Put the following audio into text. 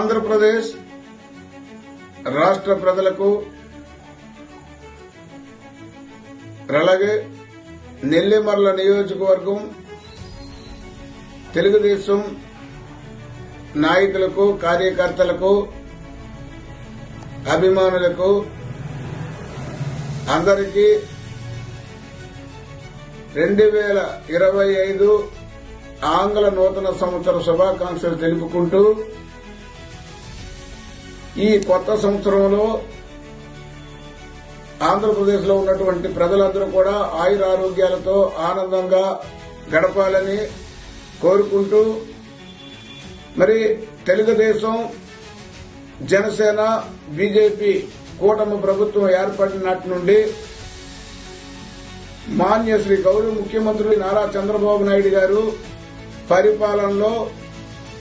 ఆంధ్రప్రదేశ్ రాష్ట్ర ప్రజలకు అలాగే నెల్లిమర్ల నియోజకవర్గం తెలుగుదేశం నాయకులకు కార్యకర్తలకు అభిమానులకు అందరికీ 2025 ఆంగ్ల నూతన సంవత్సర శుభాకాంక్షలు తెలుపుకుంటూ ఈ కొత్త సంవత్సరంలో ఆంధ్రప్రదేశ్ లో ఉన్నటువంటి ప్రజలందరూ కూడా ఆయురారోగ్యాలతో ఆనందంగా గడపాలని కోరుకుంటూ మరి తెలుగుదేశం జనసేన బీజేపీ కూటమి ప్రభుత్వం ఏర్పడినట్టు నుండి మాన్య శ్రీ గౌరవ ముఖ్యమంత్రి నారా చంద్రబాబు నాయుడు గారు పరిపాలనలో